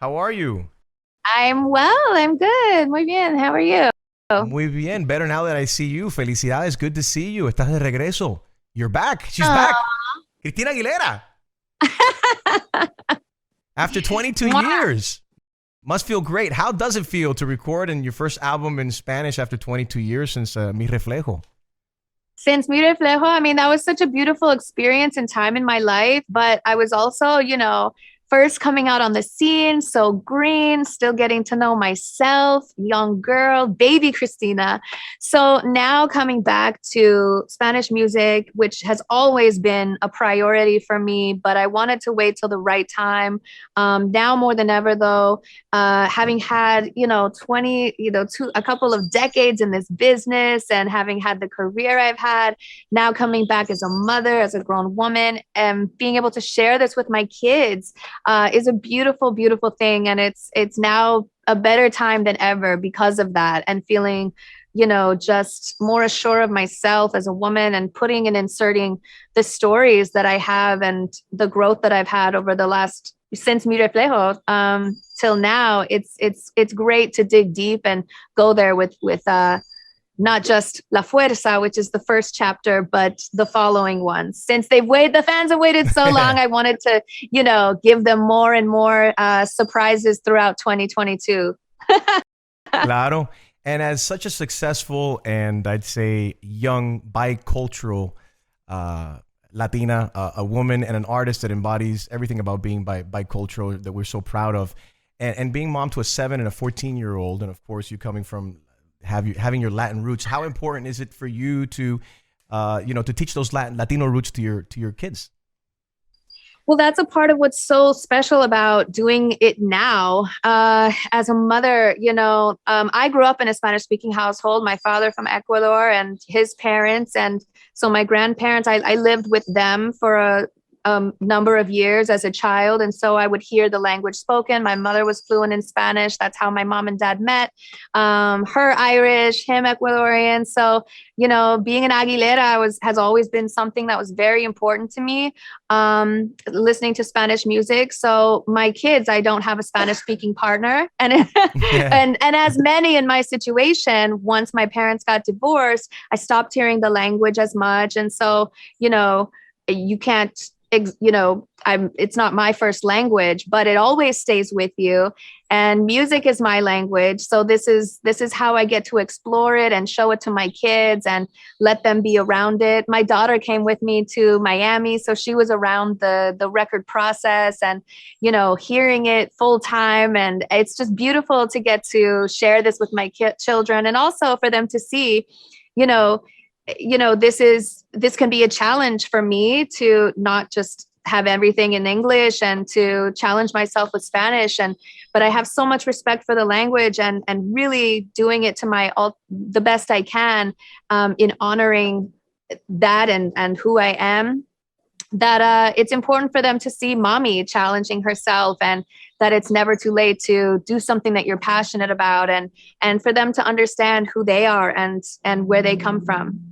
How are you? I'm well. I'm good. Muy bien. How are you? Muy bien. Better now that I see you. Felicidades. Good to see you. Estás de regreso. You're back. She's back. Oh. Christina Aguilera. After 22 Mwah. years. Must feel great. How does it feel to record in your first album in Spanish after 22 years since Mi Reflejo? Since Mi Reflejo, I mean, that was such a beautiful experience and time in my life. But I was also, first coming out on the scene, so green, still getting to know myself, young girl, baby Christina. So now coming back to Spanish music, which has always been a priority for me, but I wanted to wait till the right time. Now more than ever, though, having had 20 a couple of decades in this business and having had the career I've had, now coming back as a mother, as a grown woman, and being able to share this with my kids is a beautiful, beautiful thing. And it's now a better time than ever because of that, and feeling just more assured of myself as a woman, and putting and inserting the stories that I have and the growth that I've had over the last since Mi Reflejo till now. It's great to dig deep and go there with not just La Fuerza, which is the first chapter, but the following ones. Since the fans have waited so long, I wanted to, give them more and more surprises throughout 2022. Claro. And as such a successful and I'd say young bicultural Latina, a woman and an artist that embodies everything about being bicultural that we're so proud of, and being mom to a 7 and a 14-year-old, and of course you coming from having your Latin roots, how important is it for you to to teach those Latino roots to your kids? Well, that's a part of what's so special about doing it now. As a mother, I grew up in a Spanish speaking household. My father from Ecuador and his parents. And so my grandparents, I lived with them for a number of years as a child. And so I would hear the language spoken. My mother was fluent in Spanish. That's how my mom and dad met. Her Irish, him Ecuadorian. So, being an Aguilera has always been something that was very important to me. Listening to Spanish music. So my kids, I don't have a Spanish speaking partner. And, Yeah. and as many in my situation, once my parents got divorced, I stopped hearing the language as much. And so, you can't it's not my first language, but it always stays with you, and music is my language. So this is how I get to explore it and show it to my kids and let them be around it. My daughter came with me to Miami, so she was around the record process and hearing it full time, and it's just beautiful to get to share this with my children, and also for them to see you know this can be a challenge for me to not just have everything in English and to challenge myself with Spanish. But I have so much respect for the language, and really doing it to the best I can, in honoring that and who I am, that it's important for them to see mommy challenging herself, and that it's never too late to do something that you're passionate about, and for them to understand who they are and where they come from.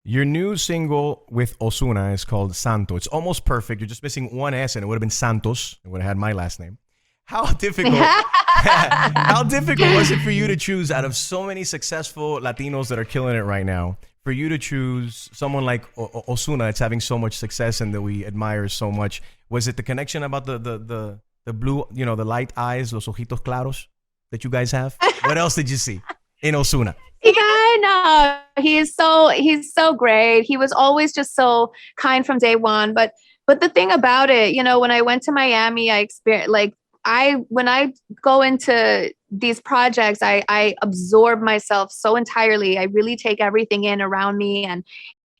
Your new single with Ozuna is called Santo. It's almost perfect. You're just missing one S, and it would have been Santos. It would have had my last name. How difficult? How difficult was it for you to choose out of so many successful Latinos that are killing it right now? For you to choose someone like Ozuna, that's having so much success and that we admire so much. Was it the connection about the blue, the light eyes, los ojitos claros that you guys have? What else did you see in Ozuna? Yeah, no, he's so great. He was always just so kind from day one. But the thing about it, when I went to Miami, I experienced, like, I when I go into these projects, I absorb myself so entirely. I really take everything in around me,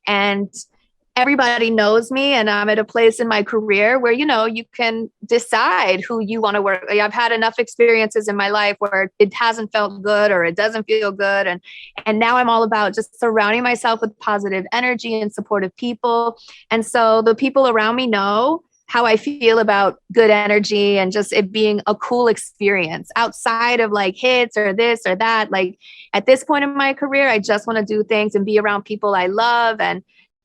and everybody knows me, and I'm at a place in my career where you can decide who you want to work. Like, I've had enough experiences in my life where it hasn't felt good or it doesn't feel good, and now I'm all about just surrounding myself with positive energy and supportive people. And so the people around me know how I feel about good energy and just it being a cool experience outside of like hits or this or that. Like, at this point in my career, I just want to do things and be around people I love,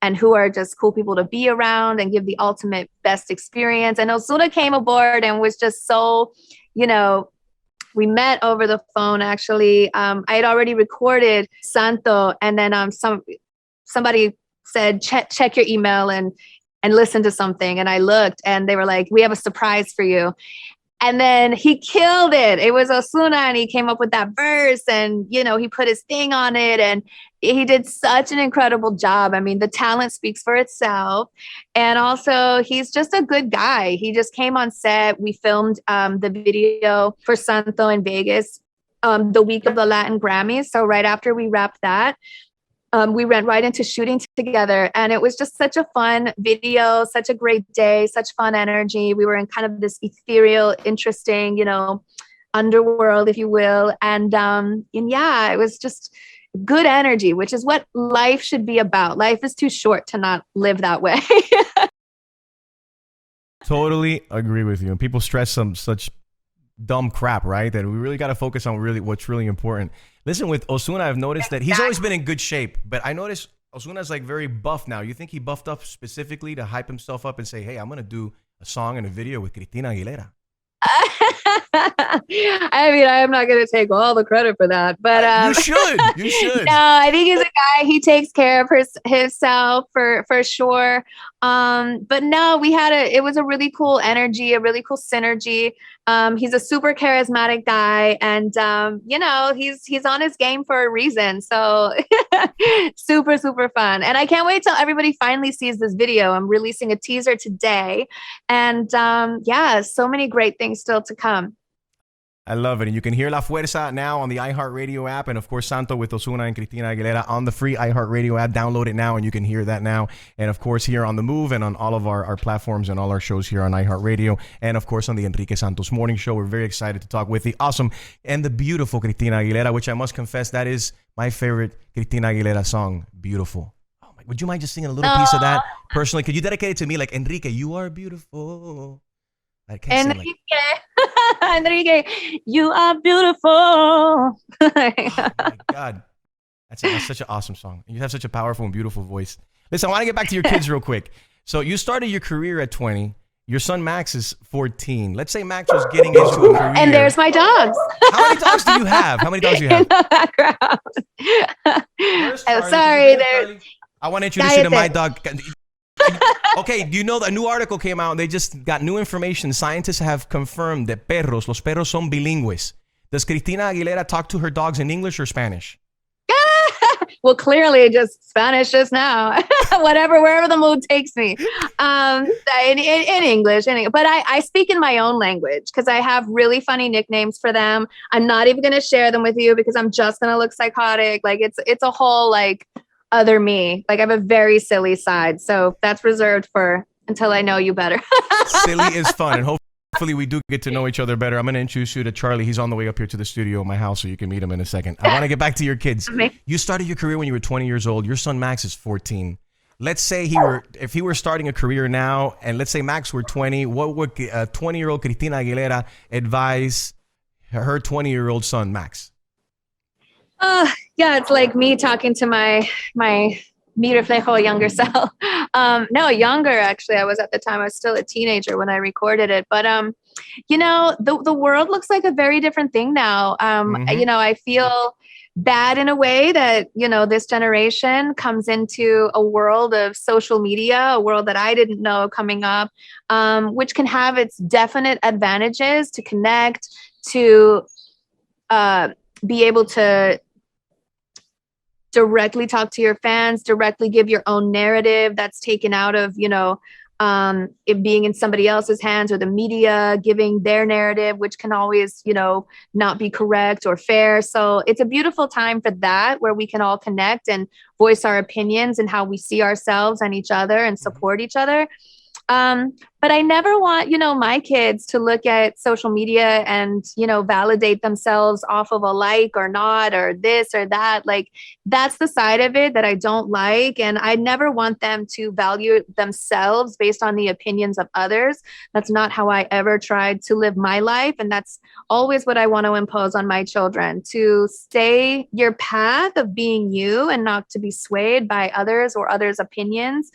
and who are just cool people to be around and give the ultimate best experience. And Ozuna came aboard and was just so, you know, we met over the phone actually. I had already recorded Santo, and then somebody said check your email and listen to something, and I looked and they were like, we have a surprise for you. And then he killed it. It was Ozuna, and he came up with that verse, and you know, he put his thing on it, and he did such an incredible job. I mean, the talent speaks for itself. And also, he's just a good guy. He just came on set. We filmed the video for Santo in Vegas the week of the Latin Grammys. So right after we wrapped that, we went right into shooting together, and it was just such a fun video, such a great day, such fun energy. We were in kind of this ethereal, interesting, you know, underworld, if you will. And yeah, it was just good energy, which is what life should be about. Life is too short to not live that way. Totally agree with you. And people stress some such dumb crap, right? That we really got to focus on really what's really important. Listen, with Ozuna, I've noticed that he's always been in good shape, but I noticed Ozuna's like very buff now. You think he buffed up specifically to hype himself up and say, hey, I'm going to do a song and a video with Christina Aguilera? I mean, I'm not going to take all the credit for that, but you should. No, I think he's a guy. He takes care of himself for sure. But no, it was a really cool energy, a really cool synergy. He's a super charismatic guy, and you know, he's on his game for a reason. So super, super fun. And I can't wait till everybody finally sees this video. I'm releasing a teaser today, and yeah, so many great things still to come. I love it. And you can hear La Fuerza now on the iHeartRadio app. And of course, Santo with Ozuna and Christina Aguilera on the free iHeartRadio app. Download it now and you can hear that now. And of course, here on The Move and on all of our platforms and all our shows here on iHeartRadio. And of course, on the Enrique Santos Morning Show. We're very excited to talk with the awesome and the beautiful Christina Aguilera, which I must confess, that is my favorite Christina Aguilera song, Beautiful. Oh my, would you mind just singing a little piece of that personally? Could you dedicate it to me like, Enrique, you are beautiful? I can't Enrique, Enrique, you are beautiful. Oh my God. That's such an awesome song. You have such a powerful and beautiful voice. Listen, I want to get back to your kids real quick. So you started your career at 20. Your son Max is 14. Let's say Max was getting into a career. And there's my dogs. How many dogs do you have? How many dogs do you have? In the background. Oh, sorry. I want to introduce you to my dog. Okay, do you know that a new article came out and they just got new information? Scientists have confirmed that los perros son bilingües. Does Christina Aguilera talk to her dogs in English or Spanish? Well, clearly just Spanish just now. Wherever the mood takes me. In English. But I speak in my own language because I have really funny nicknames for them. I'm not even going to share them with you because I'm just going to look psychotic. Like it's a whole like other me. Like I have a very silly side. So that's reserved for until I know you better. Silly is fun. And hopefully we do get to know each other better. I'm going to introduce you to Charlie. He's on the way up here to the studio at my house so you can meet him in a second. I want to get back to your kids. You started your career when you were 20 years old. Your son Max is 14. Let's say if he were starting a career now, and let's say Max were 20, what would a 20-year-old Christina Aguilera advise her 20-year-old son Max? Yeah, it's like me talking to my mi reflejo younger self. No, younger actually. I was at the time. I was still a teenager when I recorded it. But you know, the world looks like a very different thing now. You know, I feel bad in a way that, you know, this generation comes into a world of social media, a world that I didn't know coming up, which can have its definite advantages to connect, to be able to directly talk to your fans, directly give your own narrative that's taken out of, you know, it being in somebody else's hands or the media giving their narrative, which can always, you know, not be correct or fair. So it's a beautiful time for that, where we can all connect and voice our opinions and how we see ourselves and each other and support each other. But I never want, my kids to look at social media and, validate themselves off of a like or not, or this or that. Like, that's the side of it that I don't like. And I never want them to value themselves based on the opinions of others. That's not how I ever tried to live my life. And that's always what I want to impose on my children, to stay your path of being you and not to be swayed by others or others' opinions.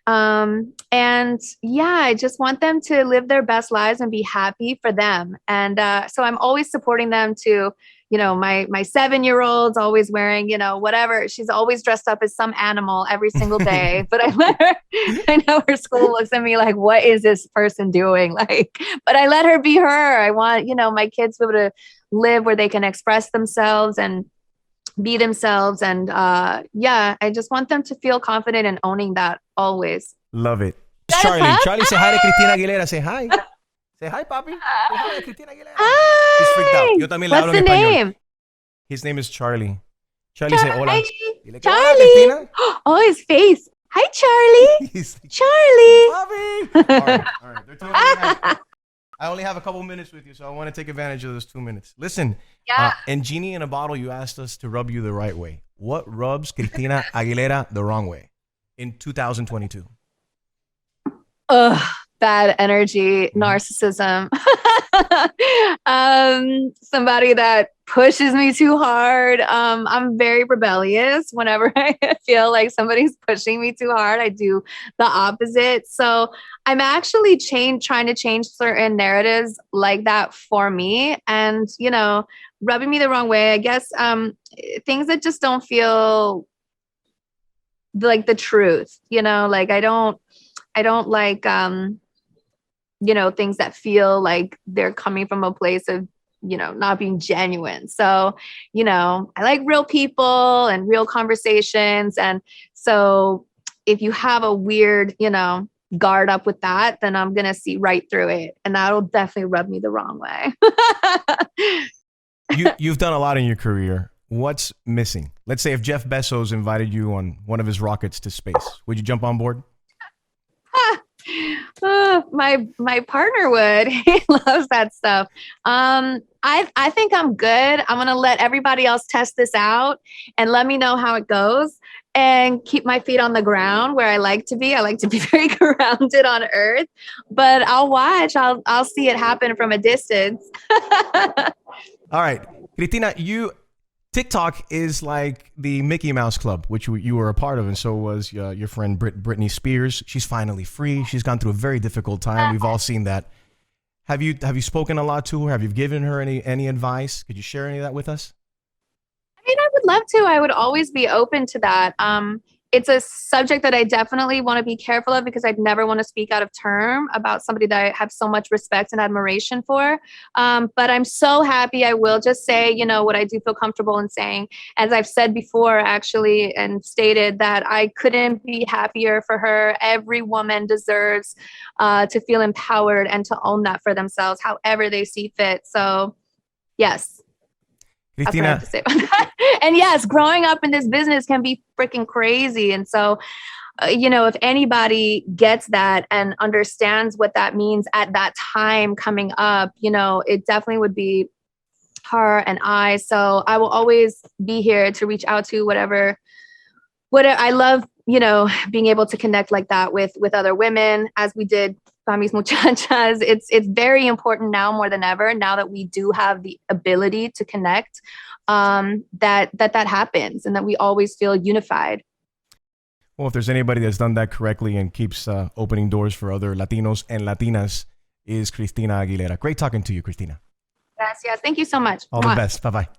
And yeah, I just want them to live their best lives and be happy for them. And so I'm always supporting them to, my 7-year-old's always wearing, whatever. She's always dressed up as some animal every single day. But I know her school looks at me like, what is this person doing? Like, but I let her be her. I want, my kids to be able to live where they can express themselves and be themselves. And yeah, I just want them to feel confident in owning that always. Love it. Charlie. Charlie, say hi to Christina Aguilera. Say hi. Say hi, papi. Say hi to Christina Aguilera. Hi. He's freaked out. Yo también le What's hablo the en español. name? His name is Charlie. Charlie, say hola. Dile que hola, Charlie. Christina. Oh, his face. Hi, Charlie. Charlie. All right. They're telling me I only have a couple minutes with you, so I want to take advantage of those 2 minutes. Listen, Yeah. and Genie in a Bottle, you asked us to rub you the right way. What rubs Christina Aguilera the wrong way in 2022? Ugh, bad energy, narcissism. Somebody that pushes me too hard. I'm very rebellious. Whenever I feel like somebody's pushing me too hard, I do the opposite. So I'm actually trying to change certain narratives like that for me. And, rubbing me the wrong way, I guess, things that just don't feel like the truth, like I don't like, things that feel like they're coming from a place of, not being genuine. So, I like real people and real conversations. And so if you have a weird, guard up with that, then I'm going to see right through it. And that'll definitely rub me the wrong way. You've done a lot in your career. What's missing? Let's say if Jeff Bezos invited you on one of his rockets to space, would you jump on board? My partner would. He loves that stuff. I think I'm good. I'm gonna let everybody else test this out and let me know how it goes, and keep my feet on the ground where I like to be. I like to be very grounded on earth, but I'll watch. I'll see it happen from a distance. All right, Christina, TikTok is like the Mickey Mouse Club, which you were a part of, and so was your friend Britney Spears. She's finally free. She's gone through a very difficult time. We've all seen that. Have you spoken a lot to her? Have you given her any advice? Could you share any of that with us? I mean, I would love to. I would always be open to that. It's a subject that I definitely want to be careful of, because I'd never want to speak out of term about somebody that I have so much respect and admiration for. But I'm so happy. I will just say, what I do feel comfortable in saying, as I've said before, actually, and stated, that I couldn't be happier for her. Every woman deserves to feel empowered and to own that for themselves, however they see fit. So, yes. Christina. That's what I have to say about that. And yes, growing up in this business can be freaking crazy. And so, if anybody gets that and understands what that means at that time coming up, it definitely would be her and I. So I will always be here to reach out to whatever I love, being able to connect like that with other women, as we did Fami's Muchachas. It's very important now more than ever, now that we do have the ability to connect, that happens, and that we always feel unified. Well, if there's anybody that's done that correctly and keeps opening doors for other Latinos and Latinas, is Christina Aguilera. Great talking to you, Christina. Gracias. Thank you so much. All the best. Bye-bye.